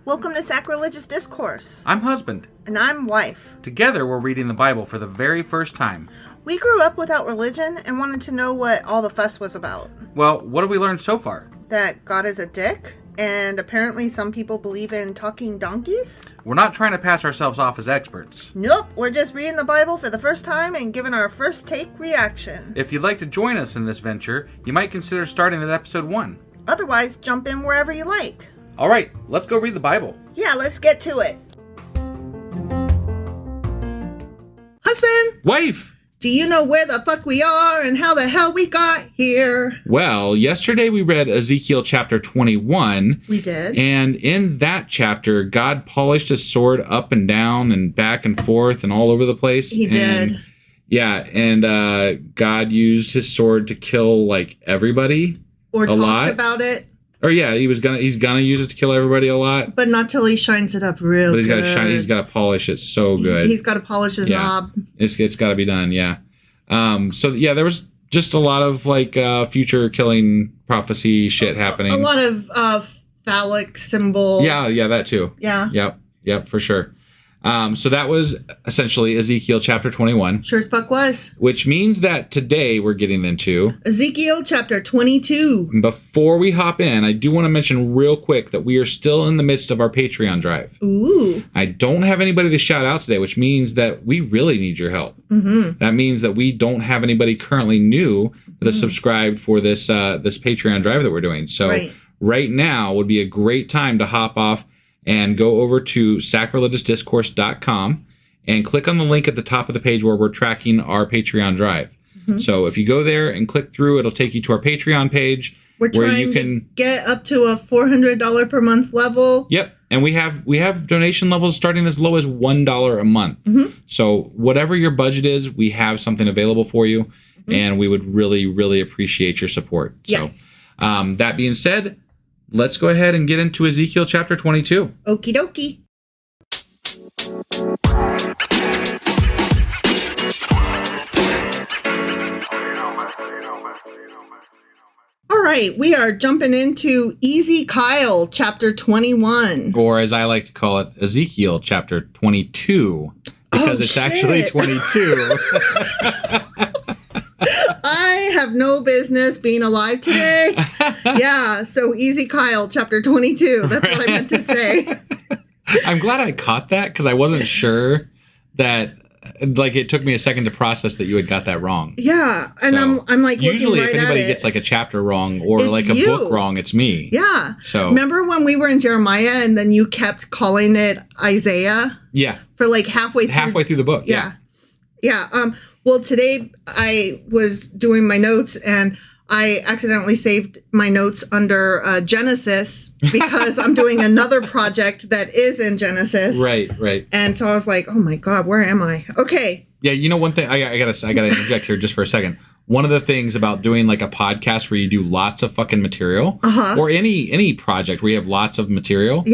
Welcome to Sacrilegious Discourse. I'm husband. And I'm wife. Together, we're reading the Bible for the very first time. We grew up without religion and wanted to know what all the fuss was about. Well, what have we learned so far? That God is a dick, and apparently some people believe in talking donkeys? We're not trying to pass ourselves off as experts. Nope, we're just reading the Bible for the first time and giving our first take reaction. If you'd like to join us in this venture, you might consider starting at episode 1. Otherwise, jump in wherever you like. All right, let's go read the Bible. Yeah, let's get to it. Husband! Wife! Do you know where the fuck we are and how the hell we got here? Well, yesterday we read Ezekiel chapter 21. We did. And in that chapter, God polished his sword up and down and back and forth and all over the place. He did. Yeah, and God used his sword to kill, like, everybody. Or talked lot. about it. Or yeah, he's gonna use it to kill everybody a lot. But not till he shines it up real good. But he's gotta polish it so good. He's gotta polish his knob. It's gotta be done, yeah. So yeah, there was just a lot of like future killing prophecy shit happening. A lot of phallic symbol. Yeah, that too. Yeah. Yep, for sure. So that was essentially Ezekiel chapter 21. Sure as fuck was. Which means that today we're getting into Ezekiel chapter 22. Before we hop in, I do want to mention real quick that we are still in the midst of our Patreon drive. Ooh. I don't have anybody to shout out today, which means that we really need your help. Mm-hmm. That means that we don't have anybody currently new that is subscribed for this Patreon drive that we're doing. So right now would be a great time to hop off and go over to sacrilegiousdiscourse.com and click on the link at the top of the page where we're tracking our Patreon drive. Mm-hmm. So if you go there and click through, it'll take you to our Patreon page. We're where trying you can to get up to a $400 per month level. Yep. And we have donation levels starting as low as $1 a month. Mm-hmm. So whatever your budget is, we have something available for you. Mm-hmm. And we would really, really appreciate your support. Yes. So that being said, let's go ahead and get into Ezekiel chapter 22. Okie dokie. All right, we are jumping into Ezekiel chapter 21. Or as I like to call it, Ezekiel chapter 22. Because it's actually 22. I have no business being alive today. Yeah, so Ezekiel chapter 22. That's what I meant to say. I'm glad I caught that because I wasn't sure that, like, it took me a second to process that you had got that wrong. Yeah, and so, I'm like, usually right if anybody gets like a chapter wrong or it's like a you. book wrong, it's me. Yeah. So remember when we were in Jeremiah and then you kept calling it Isaiah? Yeah. For like halfway through the book. Yeah. Well, today I was doing my notes and I accidentally saved my notes under Genesis because I'm doing another project that is in Genesis. Right. And so I was like, oh my God, where am I? Okay. Yeah, you know one thing, I gotta interject here just for a second. One of the things about doing like a podcast where you do lots of fucking material, or any project where you have lots of material,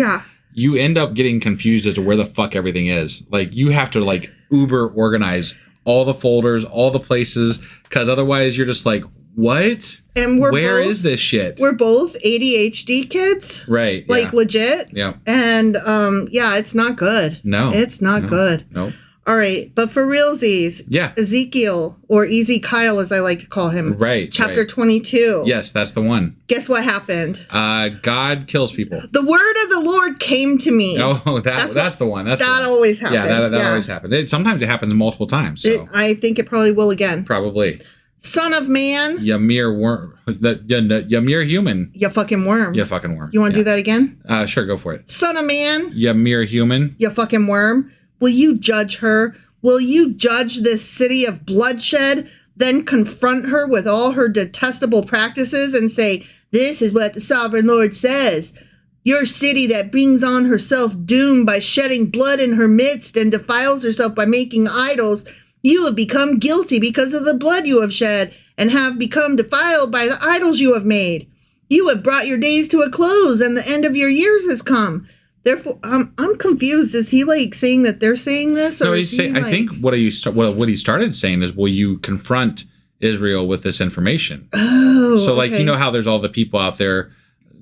you end up getting confused as to where the fuck everything is. Like you have to like uber organize all the folders, all the places, because otherwise you're just like, what? And where is this shit? We're both ADHD kids. Right. Like legit. Yeah. And it's not good. No. It's not good. No. All right. But for realsies. Yeah. Ezekiel, or Ezekiel as I like to call him. Right. Chapter 22. Yes, that's the one. Guess what happened? God kills people. The word of the Lord came to me. Oh, that's the one. That always happens. Yeah, that always happens. Sometimes it happens multiple times. So. I think it probably will again. Probably. Son of man. You mere worm. You mere human. You fucking worm. You fucking worm. You want to do that again? Sure, go for it. Son of man. You mere human. You fucking worm. Will you judge her? Will you judge this city of bloodshed? Then confront her with all her detestable practices and say, this is what the sovereign Lord says. Your city that brings on herself doom by shedding blood in her midst and defiles herself by making idols, you have become guilty because of the blood you have shed and have become defiled by the idols you have made. You have brought your days to a close and the end of your years has come. Therefore, I'm confused. Is he like saying that they're saying this? Or no, he's saying. I think what he started saying is, will you confront Israel with this information. Oh, so like, okay. you know how there's all the people out there,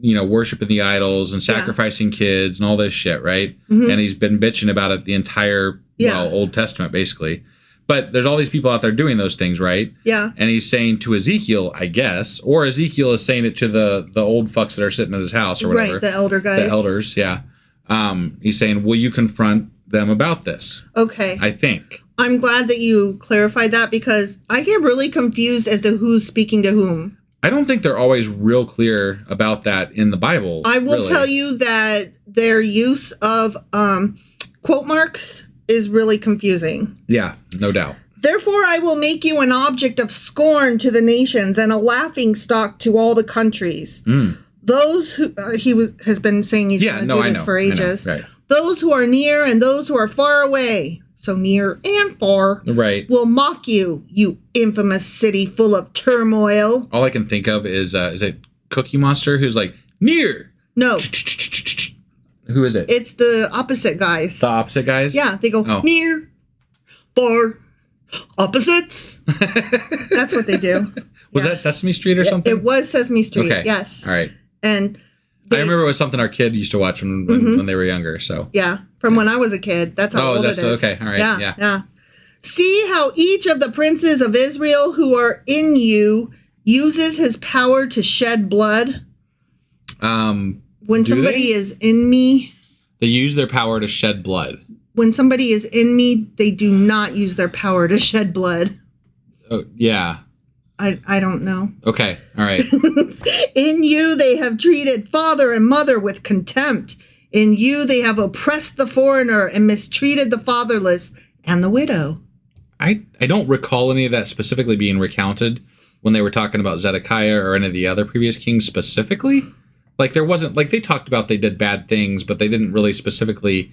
you know, worshiping the idols and sacrificing kids and all this shit, right? Mm-hmm. And he's been bitching about it the entire Old Testament, basically. But there's all these people out there doing those things, right? Yeah. And he's saying to Ezekiel, I guess, or Ezekiel is saying it to the old fucks that are sitting at his house or whatever. Right, the elder guys. The elders, yeah. He's saying, will you confront them about this? Okay. I think. I'm glad that you clarified that because I get really confused as to who's speaking to whom. I don't think they're always real clear about that in the Bible. I will tell you that their use of quote marks is really confusing. Yeah, no doubt. Therefore, I will make you an object of scorn to the nations and a laughing stock to all the countries. Those who has been saying he's going to do this for ages. Right. Those who are near and those who are far away, so near and far, right, will mock you, you infamous city full of turmoil. All I can think of is it Cookie Monster who's like, near? No. Who is it? It's the opposite guys. The opposite guys? Yeah, they go near, far, opposites. That's what they do. Was that Sesame Street or something? It was Sesame Street, okay. Yes. All right. And I remember it was something our kid used to watch when they were younger. So from when I was a kid. That's how old it is. Okay. All right. Yeah. See how each of the princes of Israel who are in you uses his power to shed blood. When somebody is in me, they use their power to shed blood. When somebody is in me, they do not use their power to shed blood. Oh, yeah. I don't know. Okay. All right. In you, they have treated father and mother with contempt. In you, they have oppressed the foreigner and mistreated the fatherless and the widow. I don't recall any of that specifically being recounted when they were talking about Zedekiah or any of the other previous kings specifically. Like there wasn't, like they talked about they did bad things, but they didn't really specifically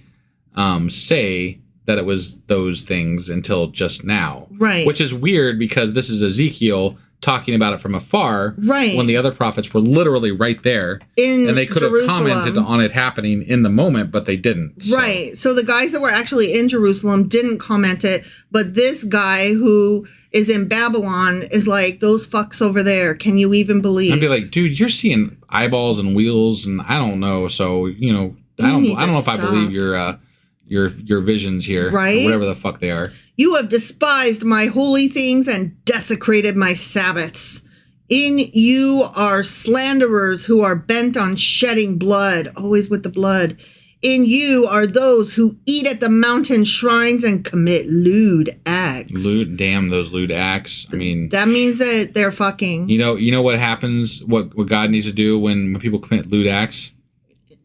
say that it was those things until just now. Right. Which is weird because this is Ezekiel talking about it from afar. Right. When the other prophets were literally right there. And they could have commented on it happening in the moment, but they didn't. So. Right. So the guys that were actually in Jerusalem didn't comment it, but this guy who is in Babylon is like, those fucks over there, can you even believe? I'd be like, dude, you're seeing eyeballs and wheels and I don't know. So, you know, I don't know if I believe your visions here. Right. Or whatever the fuck they are. You have despised my holy things and desecrated my Sabbaths. In you are slanderers who are bent on shedding blood, always with the blood. In you are those who eat at the mountain shrines and commit lewd acts. Damn those lewd acts. I mean, that means that they're fucking. You know what happens? What God needs to do when people commit lewd acts?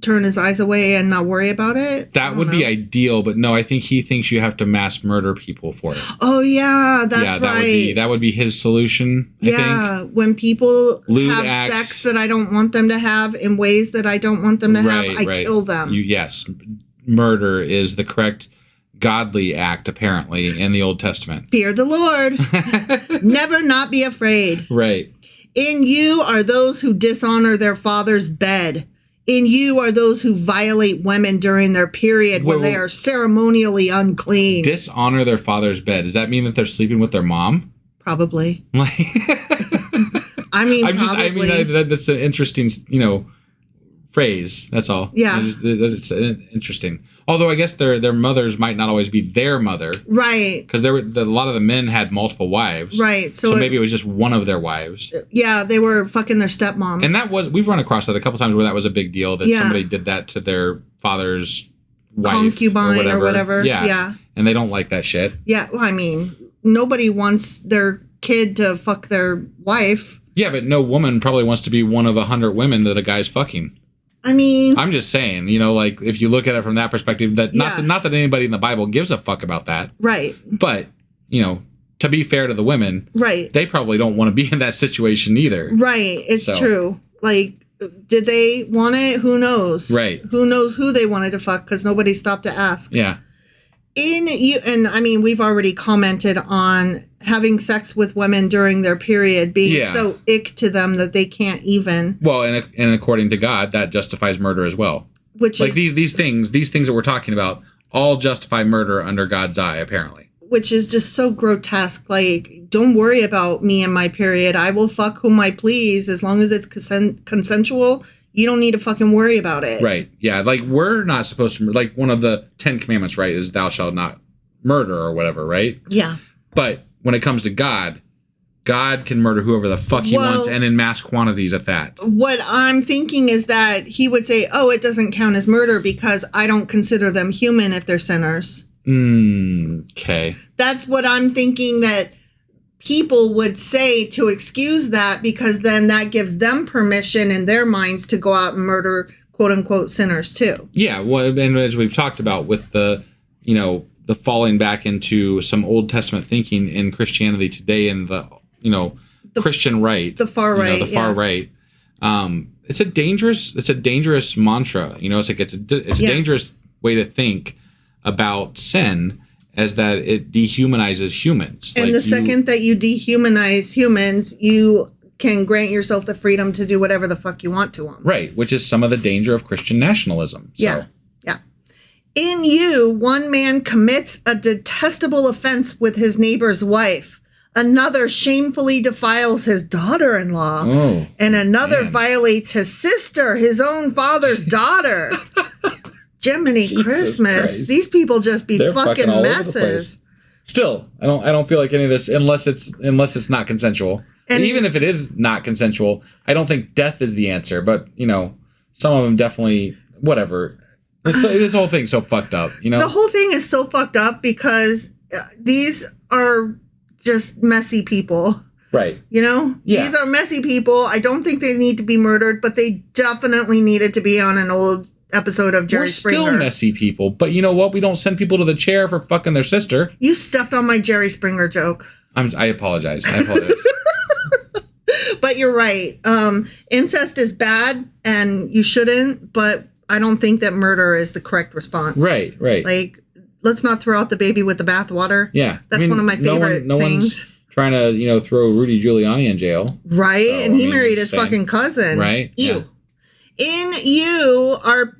Turn his eyes away and not worry about it? That would be ideal, but no, I think he thinks you have to mass murder people for it. Oh yeah, that's right. That would be his solution, I think. When people lewd have acts, sex that I don't want them to have in ways that I don't want them to have, I kill them. Yes, murder is the correct godly act, apparently, in the Old Testament. Fear the Lord. Never not be afraid. Right. In you are those who dishonor their father's bed. In you are those who violate women during their period when they are ceremonially unclean. Dishonor their father's bed. Does that mean that they're sleeping with their mom? Probably. I mean, that's an interesting, phrase. That's all. Yeah. It's interesting. Although I guess their mothers might not always be their mother. Right. Because a lot of the men had multiple wives. Right. So maybe it was just one of their wives. Yeah, they were fucking their stepmoms. And we've run across that a couple times where that was a big deal, that somebody did that to their father's wife. Concubine or whatever. Yeah. And they don't like that shit. Yeah, well, I mean, nobody wants their kid to fuck their wife. Yeah, but no woman probably wants to be one of 100 women that a guy's fucking. I mean, I'm just saying, like if you look at it from that perspective, that not that anybody in the Bible gives a fuck about that. Right. But, to be fair to the women, right, they probably don't want to be in that situation either. Right. It's true. Like, did they want it? Who knows? Right. Who knows who they wanted to fuck because nobody stopped to ask. Yeah. In you, and I mean, we've already commented on having sex with women during their period being so ick to them that they can't even. Well, and according to God, that justifies murder as well. Which like these things that we're talking about all justify murder under God's eye, apparently. which is just so grotesque. Like, don't worry about me and my period. I will fuck whom I please as long as it's consensual. You don't need to fucking worry about it. Right. Yeah. Like, we're not supposed to, like, one of the 10 commandments, right, is thou shalt not murder or whatever, right? Yeah. But when it comes to God, God can murder whoever the fuck he wants, and in mass quantities at that. What I'm thinking is that he would say, oh, it doesn't count as murder because I don't consider them human if they're sinners. Okay. That's what I'm thinking that people would say to excuse that, because then that gives them permission in their minds to go out and murder, quote unquote, sinners too. Yeah. Well, and as we've talked about with the, the falling back into some Old Testament thinking in Christianity today and the Christian right, the far right, right. It's a dangerous mantra. It's like it's a dangerous way to think about sin, as that it dehumanizes humans. And like second that you dehumanize humans, you can grant yourself the freedom to do whatever the fuck you want to them. Right, which is some of the danger of Christian nationalism. So. Yeah. In you, one man commits a detestable offense with his neighbor's wife. Another shamefully defiles his daughter-in-law. Oh, and another violates his sister, his own father's daughter. Jiminy Christmas. Christ. These people just be fucking messes. Still, I don't feel like any of this, unless it's not consensual. And even if it is not consensual, I don't think death is the answer. But, some of them definitely, whatever. This whole thing's so fucked up, The whole thing is so fucked up because these are just messy people. Right. Yeah. These are messy people. I don't think they need to be murdered, but they definitely needed to be on an old episode of Jerry Springer. We're still messy people, but you know what? We don't send people to the chair for fucking their sister. You stepped on my Jerry Springer joke. I apologize. But you're right. Incest is bad and you shouldn't, but I don't think that murder is the correct response. Right. Like, let's not throw out the baby with the bathwater. Yeah. That's one of my favorite no things. One's trying to, throw Rudy Giuliani in jail. Right. So, and he married his fucking cousin. Right. Ew. Yeah. In you are,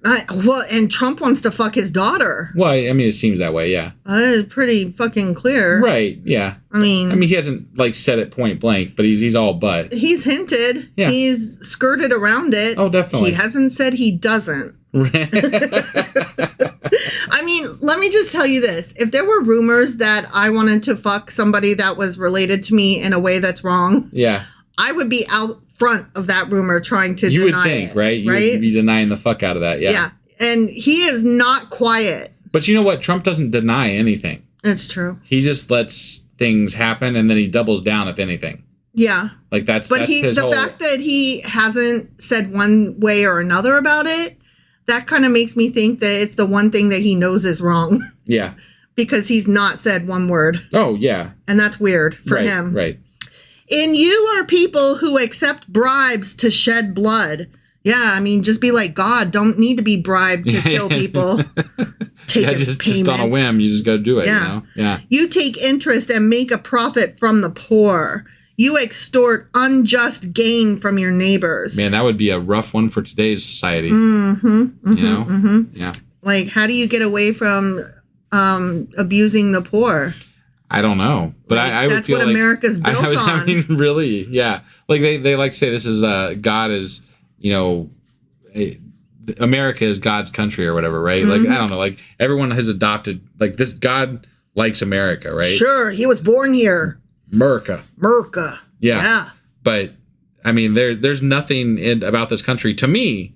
and Trump wants to fuck his daughter. Well, it seems that way, yeah. Pretty fucking clear. Right, yeah. I mean, he hasn't, said it point blank, but he's all but. He's hinted. Yeah. He's skirted around it. Oh, definitely. He hasn't said he doesn't. Let me just tell you this. If there were rumors that I wanted to fuck somebody that was related to me in a way that's wrong, yeah, I would be out front of that rumor trying to deny it. You would think, right? You would be denying the fuck out of that, yeah. Yeah, and he is not quiet. But you know what? Trump doesn't deny anything. It's true. He just lets things happen, and then he doubles down, if anything. Yeah. That's his whole... fact that he hasn't said one way or another about it, that kind of makes me think that it's the one thing that he knows is wrong. Yeah. Because he's not said one word. Oh, yeah. And that's weird for him. Right. In you are people who accept bribes to shed blood. Yeah, just be like God. Don't need to be bribed to kill people. Just on a whim, you just got to do it. Yeah. Yeah. You take interest and make a profit from the poor. You extort unjust gain from your neighbors. Man, that would be a rough one for today's society. Yeah. Like, how do you get away from abusing the poor? I don't know, but I would feel that's what America's built on. Really, yeah. Like they like to say this is God is, America is God's country or whatever, right? Mm-hmm. I don't know, everyone has adopted this. God likes America, right? Sure, he was born here. America. Yeah. But there's nothing about this country to me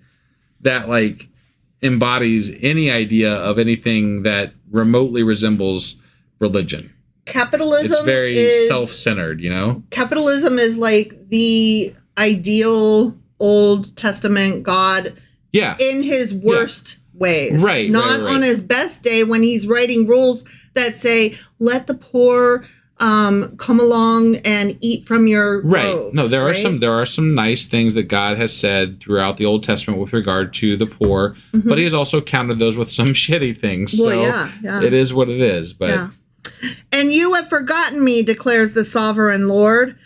that embodies any idea of anything that remotely resembles religion. Capitalism it's very self-centered, Capitalism is the ideal Old Testament God in his worst ways. Right. Not on his best day when he's writing rules that say, let the poor come along and eat from your groves. No, there are some nice things that God has said throughout the Old Testament with regard to the poor, but he has also countered those with some shitty things. Well, so it is what it is. But yeah. And you have forgotten me, declares the sovereign Lord.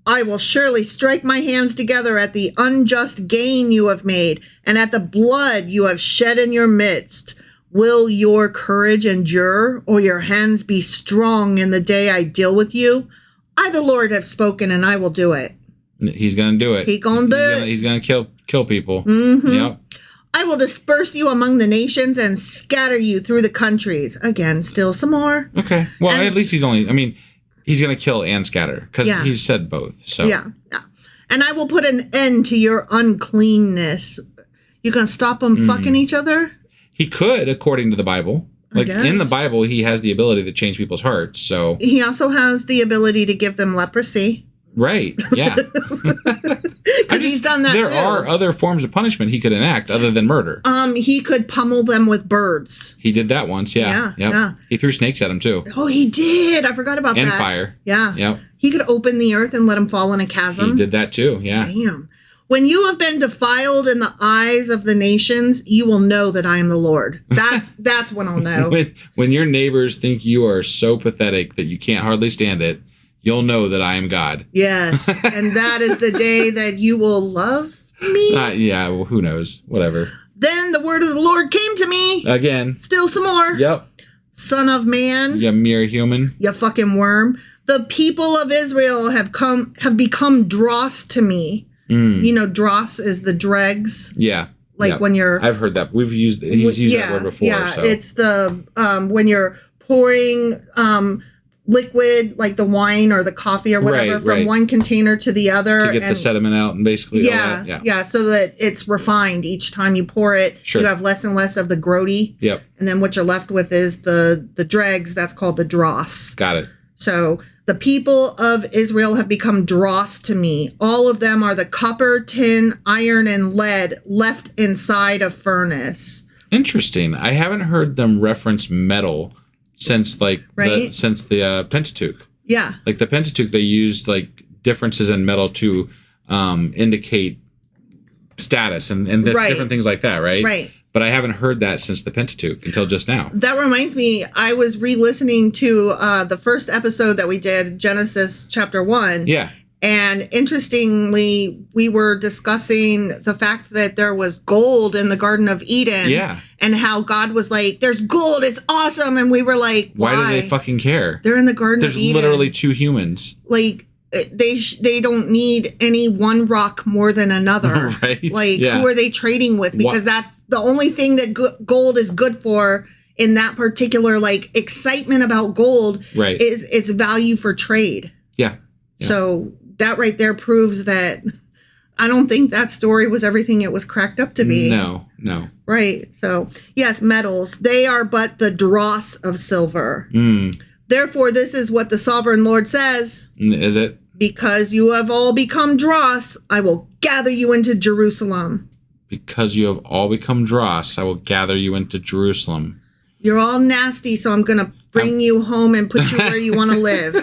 I will surely strike my hands together at the unjust gain you have made, and at the blood you have shed in your midst. Will your courage endure, or your hands be strong in the day I deal with you? I, the Lord, have spoken, and I will do it. He's going to do it. He's going to do it. He's going to kill people. Mm-hmm. Yep. I will disperse you among the nations and scatter you through the countries. Again, still some more. Okay. Well, at least he's going to kill and scatter, because he said both. So yeah. And I will put an end to your uncleanness. You gonna stop them fucking each other? He could, according to the Bible. Like, in the Bible, he has the ability to change people's hearts. So he also has the ability to give them leprosy. Right. Yeah. Because he's done that too. There are other forms of punishment he could enact other than murder. He could pummel them with birds. He did that once. Yeah. Yeah. He threw snakes at him too. Oh, he did. I forgot about that. And fire. Yeah. Yep. He could open the earth and let him fall in a chasm. He did that too. Yeah. Damn. When you have been defiled in the eyes of the nations, you will know that I am the Lord. That's when I'll know. When your neighbors think you are so pathetic that you can't hardly stand it, you'll know that I am God. Yes. And that is the day that you will love me. Yeah. Well, who knows? Whatever. Then the word of the Lord came to me. Again. Still some more. Yep. Son of man. You mere human. You fucking worm. The people of Israel have become dross to me. You know, dross is the dregs. Yeah. Like when you're... I've heard that. He's used that word before. Yeah, so. It's the... when you're pouring liquid, like the wine or the coffee or whatever, from one container to the other. To get the sediment out and basically all that. Yeah, so that it's refined. Each time you pour it, you have less and less of the grody. Yep. And then what you're left with is the dregs. That's called the dross. Got it. So the people of Israel have become dross to me. All of them are the copper, tin, iron, and lead left inside a furnace. Interesting. I haven't heard them reference metal since the Pentateuch. Yeah. Like the Pentateuch, they used like differences in metal to indicate status and different things like that, right? Right. But I haven't heard that since the Pentateuch until just now. That reminds me, I was re-listening to the first episode that we did, Genesis chapter 1. Yeah. And interestingly, we were discussing the fact that there was gold in the Garden of Eden. Yeah. And how God was like, there's gold, it's awesome. And we were like, why do they fucking care? They're in the Garden of Eden. There's literally two humans. Like, they don't need any one rock more than another. Right. Like, who are they trading with? Because that's the only thing that gold is good for in that particular, like, excitement about gold. Right. Is its value for trade. Yeah. So that right there proves that I don't think that story was everything it was cracked up to be. No. Right. So, yes, metals. They are but the dross of silver. Therefore, this is what the sovereign Lord says. Is it? Because you have all become dross, I will gather you into Jerusalem. Because you have all become dross, I will gather you into Jerusalem. You're all nasty, so I'm going to bring you home and put you where you want to live.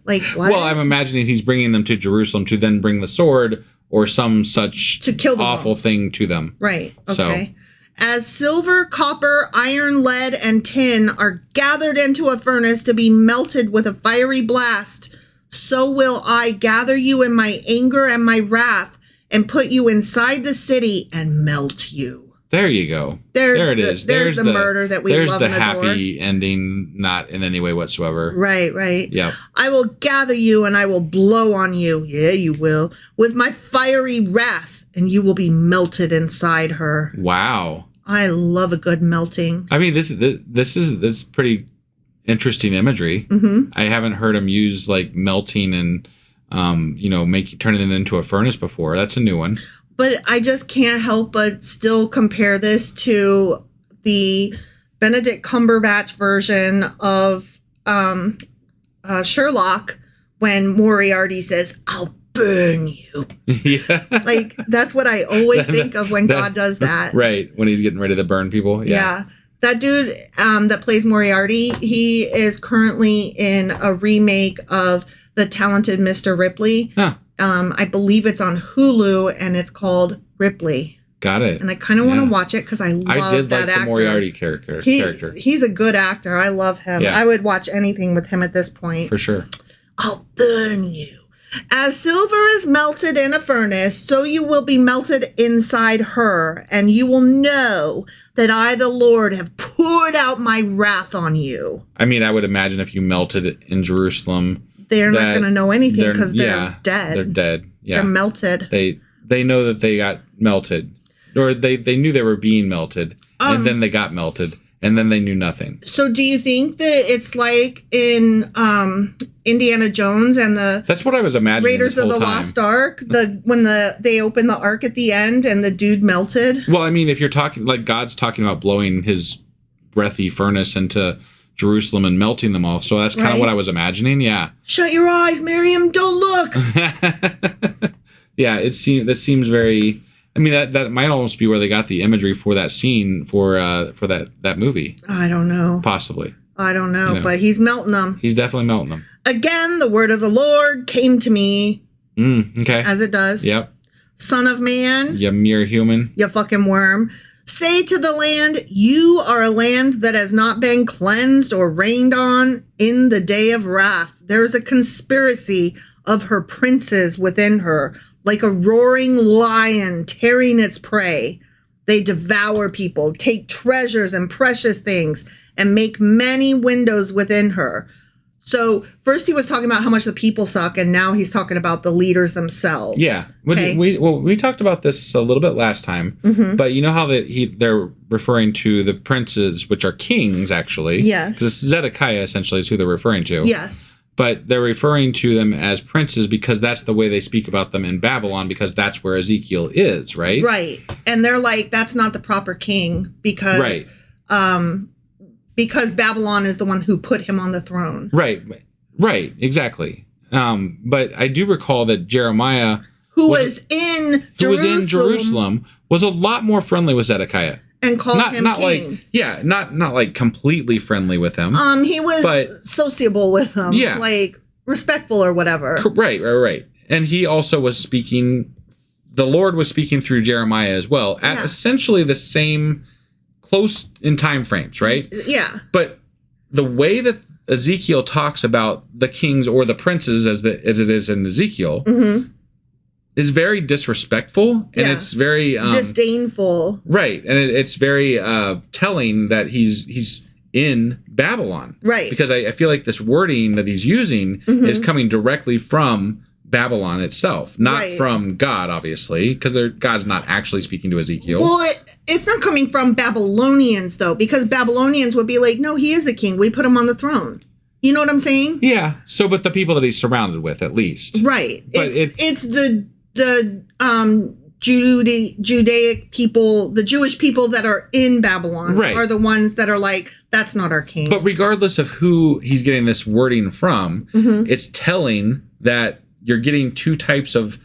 Like, what? Well, I'm imagining he's bringing them to Jerusalem to then bring the sword or some such to kill them awful thing to them. Right. Okay. So. As silver, copper, iron, lead, and tin are gathered into a furnace to be melted with a fiery blast, so will I gather you in my anger and my wrath and put you inside the city and melt you. There you go. There it is. There's the murder that we love and adore. There's the happy ending, not in any way whatsoever. Right. Yep. I will gather you and I will blow on you. Yeah, you will. With my fiery wrath, and you will be melted inside her. Wow. I love a good melting. I mean, this is pretty interesting imagery. Mm-hmm. I haven't heard him use like melting and turning it into a furnace before. That's a new one. But I just can't help but still compare this to the Benedict Cumberbatch version of Sherlock when Moriarty says, "I'll burn you." Yeah. Like, that's what I always think of when God does that. Right. When he's getting ready to burn people. Yeah. That dude that plays Moriarty, he is currently in a remake of The Talented Mr. Ripley. Huh. I believe it's on Hulu, and it's called Ripley. Got it. And I kind of want to watch it because I love that actor. I did like the Moriarty character. He's a good actor. I love him. Yeah. I would watch anything with him at this point. For sure. I'll burn you. As silver is melted in a furnace, so you will be melted inside her, and you will know that I, the Lord, have put poured out my wrath on you. I mean, I would imagine if you melted in Jerusalem, they're not going to know anything because they're dead. They're dead. Yeah. They're melted. They know that they got melted, or they knew they were being melted, and then they got melted, and then they knew nothing. So do you think that it's like in Indiana Jones and the That's what I was imagining Raiders of the Lost Ark, when they opened the ark at the end and the dude melted? Well, I mean, if you're talking like God's talking about blowing his breathy furnace into Jerusalem and melting them all, so that's kind of what I was imagining. Yeah. Shut your eyes, Miriam. Don't look. Yeah, that seems very. I mean, that might almost be where they got the imagery for that scene for that movie. I don't know. Possibly. I don't know, but he's melting them. He's definitely melting them. Again, the word of the Lord came to me. Okay. As it does. Yep. Son of man. You mere human. You fucking worm. Say to the land, you are a land that has not been cleansed or rained on in the day of wrath. There is a conspiracy of her princes within her, like a roaring lion tearing its prey. They devour people, take treasures and precious things, and make many windows within her. So first he was talking about how much the people suck, and now he's talking about the leaders themselves. Yeah. Okay? We talked about this a little bit last time, but you know how they're referring to the princes, which are kings, actually. Yes. Because Zedekiah essentially is who they're referring to. Yes. But they're referring to them as princes because that's the way they speak about them in Babylon, because that's where Ezekiel is, right? Right. And they're like, that's not the proper king because Babylon is the one who put him on the throne. Right. Right. Exactly. But I do recall that Jeremiah, who was in Jerusalem, was a lot more friendly with Zedekiah. And called him king. Not like completely friendly with him. He was sociable with him. Yeah. Like respectful or whatever. Right. And he also was speaking, the Lord was speaking through Jeremiah as well, at essentially the same, close in time frames, right? Yeah. But the way that Ezekiel talks about the kings or the princes as it is in Ezekiel is very disrespectful, and it's very disdainful. Right. And it's very telling that he's in Babylon. Right. Because I feel like this wording that he's using is coming directly from Babylon itself, not from God, obviously, because God's not actually speaking to Ezekiel. Well, it's not coming from Babylonians, though, because Babylonians would be like, no, he is a king. We put him on the throne. You know what I'm saying? Yeah. So, but the people that he's surrounded with, at least. Right. But it's the Judaic people, the Jewish people that are in Babylon are the ones that are like, that's not our king. But regardless of who he's getting this wording from, it's telling that you're getting two types of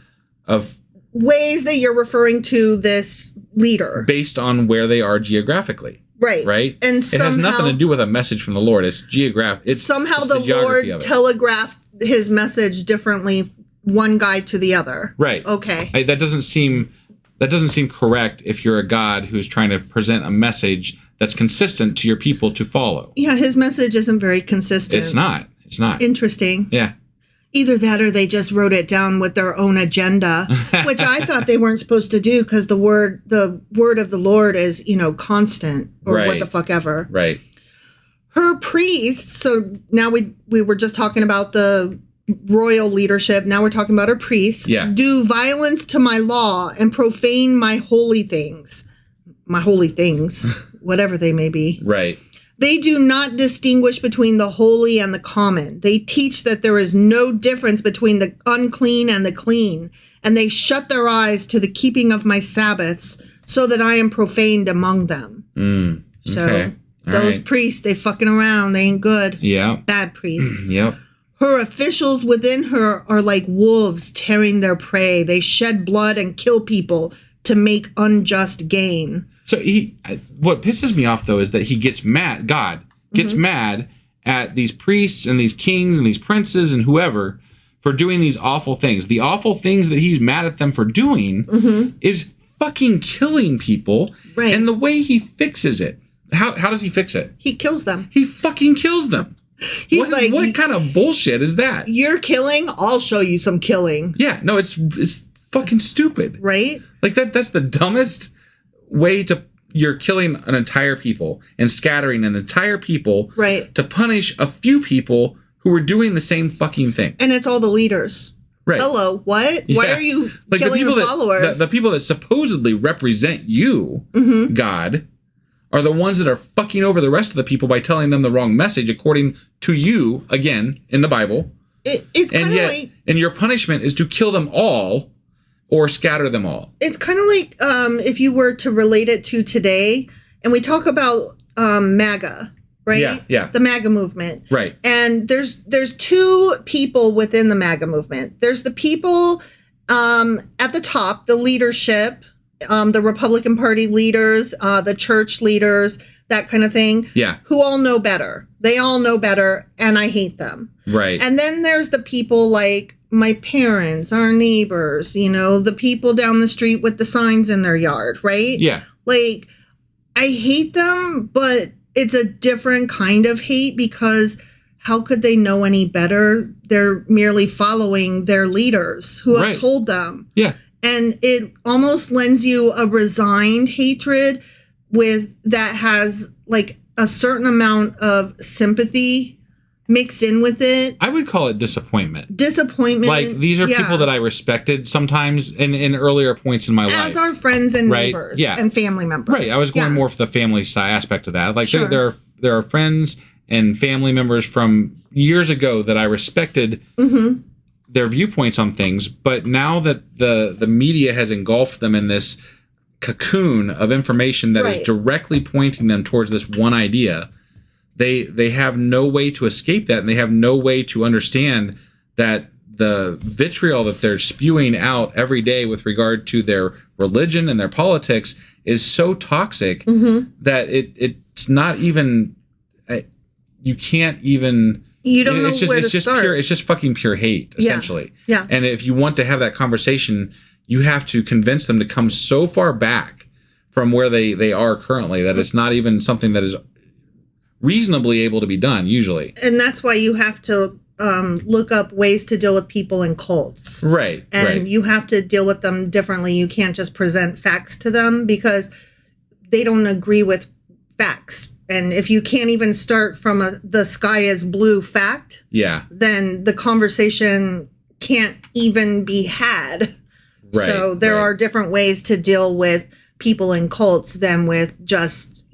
ways that you're referring to this leader based on where they are geographically. Right. And it has nothing to do with a message from the Lord. It's geographic. Somehow the Lord telegraphed his message differently, one guy to the other. Right. Okay. That doesn't seem correct if you're a God who's trying to present a message that's consistent to your people to follow. Yeah, his message isn't very consistent. It's not. Interesting. Yeah. Either that or they just wrote it down with their own agenda, which I thought they weren't supposed to do because the word of the Lord is, constant or what the fuck ever. Right. Her priests, so now we were just talking about the royal leadership. Now we're talking about her priests. Yeah. Do violence to my law and profane my holy things. My holy things, whatever they may be. Right. They do not distinguish between the holy and the common. They teach that there is no difference between the unclean and the clean, and they shut their eyes to the keeping of my Sabbaths, so that I am profaned among them. So those priests, they fucking around. They ain't good. Yeah. Bad priests. Yep. Her officials within her are like wolves tearing their prey. They shed blood and kill people to make unjust gain. So what pisses me off, though, is that he gets mad. God gets mad at these priests and these kings and these princes and whoever for doing these awful things. The awful things that he's mad at them for doing is fucking killing people. Right. And the way he fixes it, how does he fix it? He kills them. He fucking kills them. He's like, what kind of bullshit is that? You're killing, I'll show you some killing. Yeah, no, it's fucking stupid. Right? Like that's the dumbest way to you're killing an entire people and scattering an entire people right. to punish a few people who are doing the same fucking thing. And it's all the leaders. Right. Hello, what? Yeah. Why are you killing the followers? The people that supposedly represent you, God, are the ones that are fucking over the rest of the people by telling them the wrong message according to you, again, in the Bible. It's kind of like... And your punishment is to kill them all or scatter them all. It's kind of like if you were to relate it to today, and we talk about MAGA, right? Yeah. The MAGA movement. Right. And there's two people within the MAGA movement. There's the people at the top, the leadership, the Republican Party leaders, the church leaders, that kind of thing. Yeah. Who all know better. They all know better, and I hate them. Right. And then there's the people like my parents, our neighbors, the people down the street with the signs in their yard, right? Yeah. Like, I hate them, but it's a different kind of hate because how could they know any better? They're merely following their leaders who have told them. Yeah. And it almost lends you a resigned hatred that has like a certain amount of sympathy mixed in with it. I would call it disappointment. Like, these are people that I respected sometimes in earlier points in my life. As our friends and neighbors and family members. Right. I was going more for the family side aspect of that. Like, there are friends and family members from years ago that I respected their viewpoints on things. But now that the media has engulfed them in this cocoon of information that is directly pointing them towards this one idea, they have no way to escape that, and they have no way to understand that the vitriol that they're spewing out every day with regard to their religion and their politics is so toxic that it's not even you can't even you don't know where to start. It's just fucking pure hate, essentially. Yeah. And if you want to have that conversation, you have to convince them to come so far back from where they are currently that it's not even something that is reasonably able to be done, usually. And that's why you have to look up ways to deal with people in cults. Right. And you have to deal with them differently. You can't just present facts to them because they don't agree with facts. And if you can't even start from the sky is blue fact, then the conversation can't even be had. Right. So there are different ways to deal with people in cults than with just,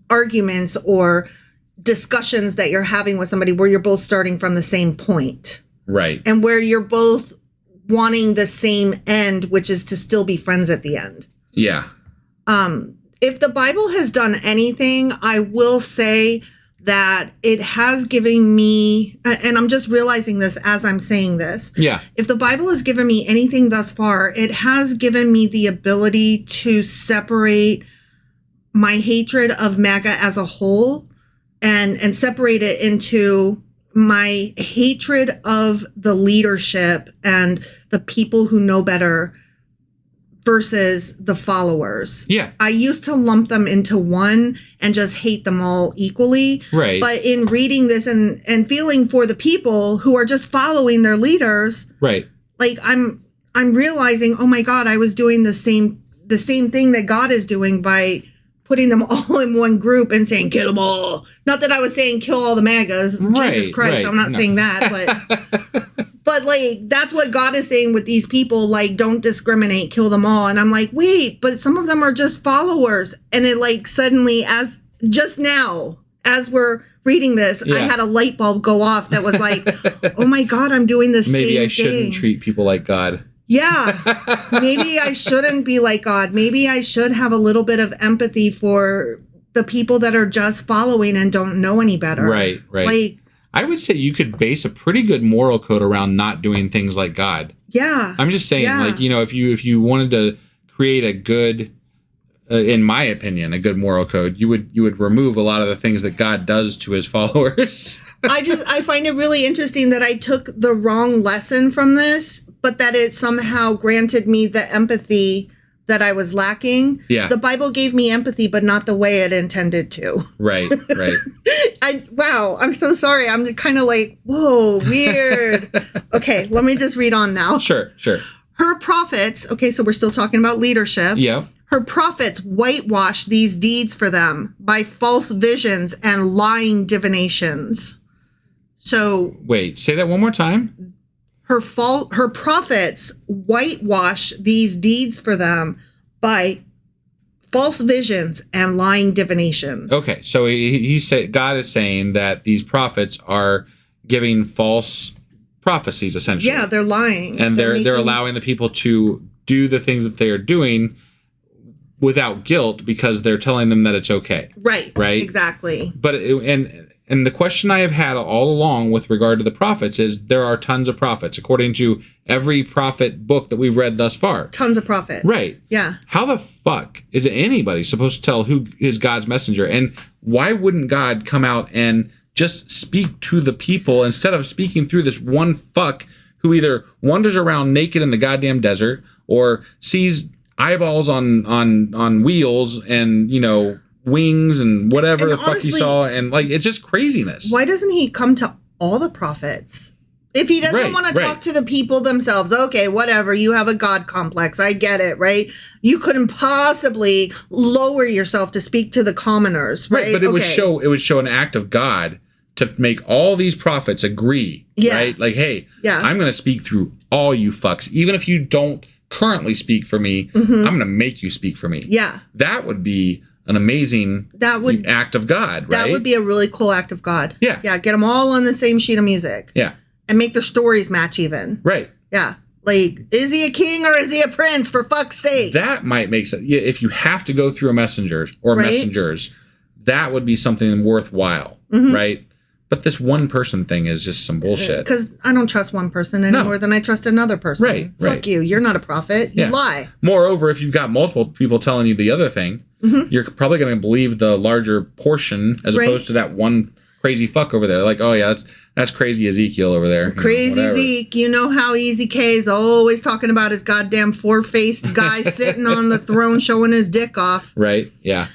arguments or discussions that you're having with somebody where you're both starting from the same point. Right. And where you're both wanting the same end, which is to still be friends at the end. Yeah. If the Bible has done anything, I will say that it has given me, and I'm just realizing this as I'm saying this. Yeah. If the Bible has given me anything thus far, it has given me the ability to separate my hatred of MAGA as a whole and separate it into my hatred of the leadership and the people who know better versus the followers. Yeah. I used to lump them into one and just hate them all equally. Right. But in reading this and feeling for the people who are just following their leaders, right. Like I'm realizing, oh my God, I was doing the same thing that God is doing by putting them all in one group and saying, kill them all. Not that I was saying kill all the MAGAs. Right, Jesus Christ, I'm not saying that, but like, that's what God is saying with these people, like, don't discriminate, kill them all. And I'm like, wait, but some of them are just followers. And it like suddenly, as just now, as we're reading this, I had a light bulb go off that was like, oh my God, I'm doing the same thing. Maybe I shouldn't treat people like God. Yeah. Maybe I shouldn't be like God. Maybe I should have a little bit of empathy for the people that are just following and don't know any better. Right. Like, I would say you could base a pretty good moral code around not doing things like God. Yeah. I'm just saying, like, if you wanted to create a good, in my opinion, a good moral code, you would remove a lot of the things that God does to his followers. I find it really interesting that I took the wrong lesson from this, but that it somehow granted me the empathy that I was lacking. Yeah. The Bible gave me empathy, but not the way it intended to. Right. Wow, I'm so sorry. I'm kind of like, whoa, weird. Okay, let me just read on now. Sure. Her prophets, okay, so we're still talking about leadership. Yeah. Her prophets whitewash these deeds for them by false visions and lying divinations. So wait, say that one more time. Her prophets whitewash these deeds for them by false visions and lying divinations. Okay, so he said God is saying that these prophets are giving false prophecies, essentially. Yeah, they're lying, and they're allowing the people to do the things that they are doing without guilt because they're telling them that it's okay. Right. Exactly. But and the question I have had all along with regard to the prophets is there are tons of prophets, according to every prophet book that we've read thus far. Tons of prophets. Right. Yeah. How the fuck is anybody supposed to tell who is God's messenger? And why wouldn't God come out and just speak to the people instead of speaking through this one fuck who either wanders around naked in the goddamn desert or sees eyeballs on wheels and, wings and whatever and the honestly, fuck he saw, and it's just craziness. Why doesn't he come to all the prophets? If he doesn't want to talk to the people themselves, okay, whatever, you have a God complex, I get it, right? You couldn't possibly lower yourself to speak to the commoners, right? But it would show an act of God to make all these prophets agree, right? Like, hey, I'm going to speak through all you fucks, even if you don't currently speak for me, I'm going to make you speak for me. Yeah. That would be an amazing act of God, right? That would be a really cool act of God. Yeah. Yeah, get them all on the same sheet of music. Yeah. And make their stories match even. Right. Yeah. Like, is he a king or is he a prince, for fuck's sake? That might make sense. Yeah, if you have to go through a messenger or messengers, that would be something worthwhile, right? But this one person thing is just some bullshit. Because I don't trust one person any more than I trust another person. Right. Fuck you. You're not a prophet. You lie. Moreover, if you've got multiple people telling you the other thing, you're probably going to believe the larger portion as opposed to that one crazy fuck over there. Like, oh yeah, that's crazy Ezekiel over there. Crazy Zeke. You know how Easy K is always talking about his goddamn four-faced guy sitting on the throne showing his dick off. Right. Yeah.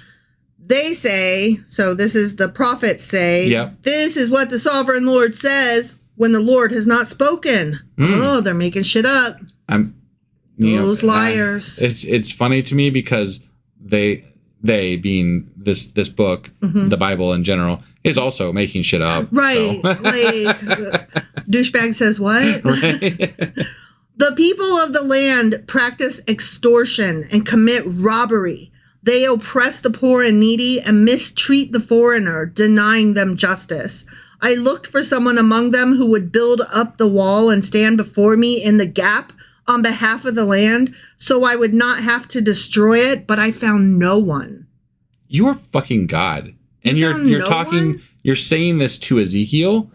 They say, so this is the prophets say, this is what the sovereign Lord says when the Lord has not spoken. Oh, they're making shit up. Those liars. It's funny to me because they being this book, the Bible in general, is also making shit up. Right. So. Like, douchebag says what? Right. The people of the land practice extortion and commit robbery. They oppress the poor and needy and mistreat the foreigner, denying them justice. I looked for someone among them who would build up the wall and stand before me in the gap on behalf of the land, so I would not have to destroy it, but I found no one. You are fucking God. And you're talking, you're saying this to Ezekiel?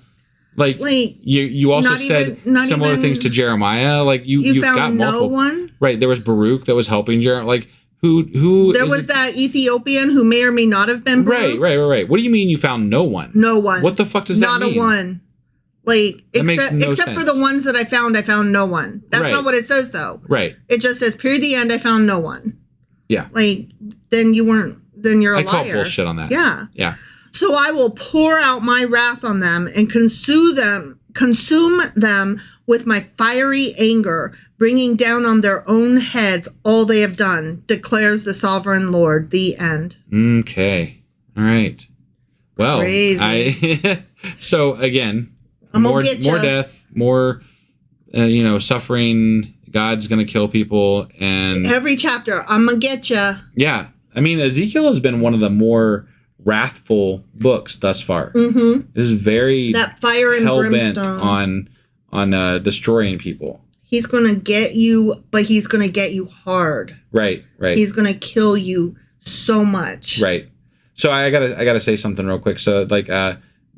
Like you also said similar things to Jeremiah. Like you've got multiple. No one? Right. There was Baruch that was helping Jeremiah. Like who there was that Ethiopian who may or may not have been Baruch. Right. What do you mean you found no one? No one. What the fuck does that mean? Not a one. Like, except for the ones that I found no one. That's not what it says, though. Right. It just says, period, the end, I found no one. Yeah. Like, then you're a liar. I call bullshit on that. Yeah. Yeah. So I will pour out my wrath on them and consume them with my fiery anger, bringing down on their own heads all they have done, declares the sovereign Lord. The end. Okay. All right. Well, crazy. So again, more death, more suffering. God's gonna kill people, and every chapter, I'm gonna get you. Yeah, I mean, Ezekiel has been one of the more wrathful books thus far. This is very that fire and hell-bent on destroying people. He's gonna get you, but he's gonna get you hard. Right. He's gonna kill you so much. Right. So I gotta say something real quick. So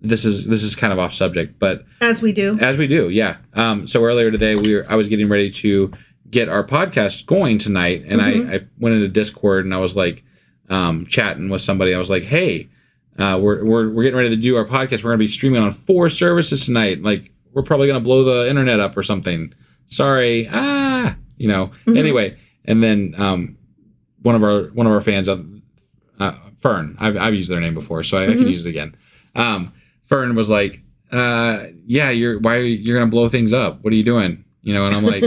this is kind of off subject, but as we do, yeah. So earlier today I was getting ready to get our podcast going tonight, and I went into Discord and I was like chatting with somebody. I was like, hey, we're getting ready to do our podcast. We're gonna be streaming on 4 services tonight. Like, we're probably gonna blow the internet up or something. Sorry, Anyway, and then one of our fans, Fern. I've used their name before, so I can use it again. Fern was like, "Yeah, you're gonna blow things up. What are you doing?" You know, and I'm like,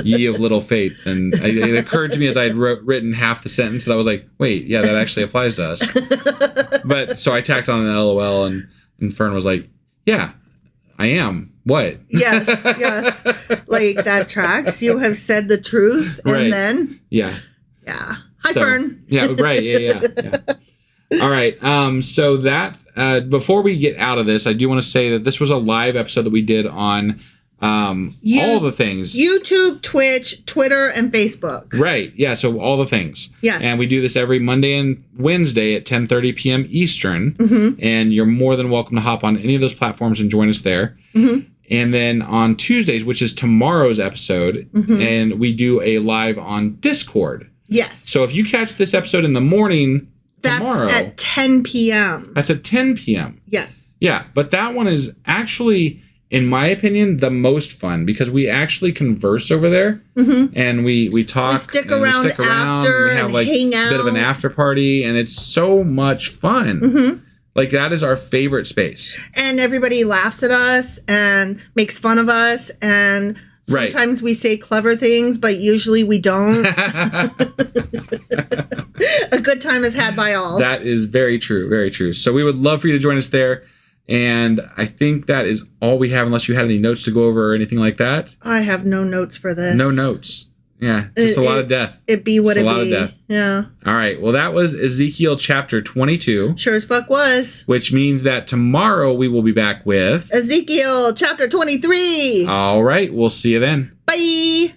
ye of little faith. And it occurred to me as I had written half the sentence that I was like, wait, yeah, that actually applies to us. But so I tacked on an LOL, and Fern was like, yeah, I am. What? Yes. Like, that tracks. You have said the truth. And right. then? Yeah. Hi, Fern. Yeah, right. Yeah. All right. So that, before we get out of this, I do want to say that this was a live episode that we did on all the things. YouTube, Twitch, Twitter, and Facebook. Right. Yeah. So all the things. Yes. And we do this every Monday and Wednesday at 10:30 p.m. Eastern. Mm-hmm. And you're more than welcome to hop on any of those platforms and join us there. Mm-hmm. And then on Tuesdays, which is tomorrow's episode, and we do a live on Discord. Yes. So if you catch this episode in the morning tomorrow. That's at 10 p.m. That's at 10 p.m. Yes. Yeah. But that one is actually, in my opinion, the most fun because we actually converse over there and we talk. We stick around after we have and like hang out. A bit of an after party, and it's so much fun. Mm-hmm. Like, that is our favorite space. And everybody laughs at us and makes fun of us, and sometimes we say clever things, but usually we don't. A good time is had by all. That is very true. Very true. So we would love for you to join us there. And I think that is all we have, unless you had any notes to go over or anything like that. I have no notes for this. No notes. Yeah, just a lot of death. It be what it be. A lot of death. Yeah. All right. Well, that was Ezekiel chapter 22. Sure as fuck was. Which means that tomorrow we will be back with Ezekiel chapter 23. All right. We'll see you then. Bye.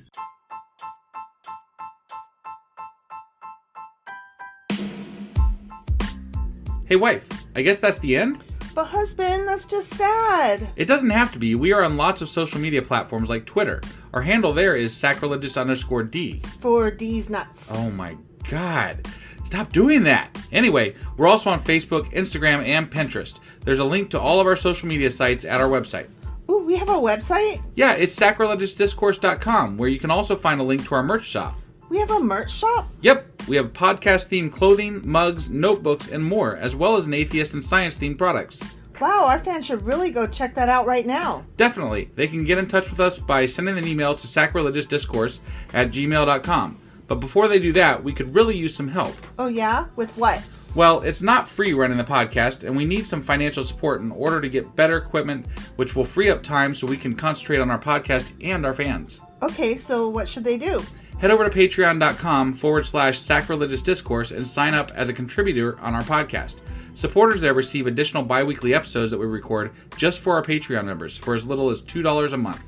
Hey, wife. I guess that's the end? But husband, that's just sad. It doesn't have to be. We are on lots of social media platforms like Twitter. Our handle there is sacrilegious_D. For D's nuts. Oh my God. Stop doing that. Anyway, we're also on Facebook, Instagram, and Pinterest. There's a link to all of our social media sites at our website. Ooh, we have a website? Yeah, it's sacrilegiousdiscourse.com, where you can also find a link to our merch shop. We have a merch shop? Yep, we have podcast-themed clothing, mugs, notebooks, and more, as well as an atheist and science-themed products. Wow, our fans should really go check that out right now. Definitely. They can get in touch with us by sending an email to sacrilegiousdiscourse@gmail.com. But before they do that, we could really use some help. Oh yeah? With what? Well, it's not free running the podcast, and we need some financial support in order to get better equipment, which will free up time so we can concentrate on our podcast and our fans. Okay, so what should they do? Head over to patreon.com/sacrilegiousdiscourse and sign up as a contributor on our podcast. Supporters there receive additional bi-weekly episodes that we record just for our Patreon members for as little as $2 a month.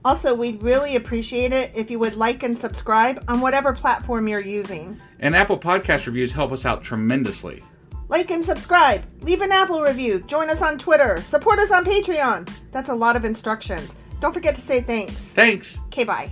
Also, we'd really appreciate it if you would like and subscribe on whatever platform you're using. And Apple Podcast reviews help us out tremendously. Like and subscribe. Leave an Apple review. Join us on Twitter. Support us on Patreon. That's a lot of instructions. Don't forget to say thanks. Thanks. Okay, bye.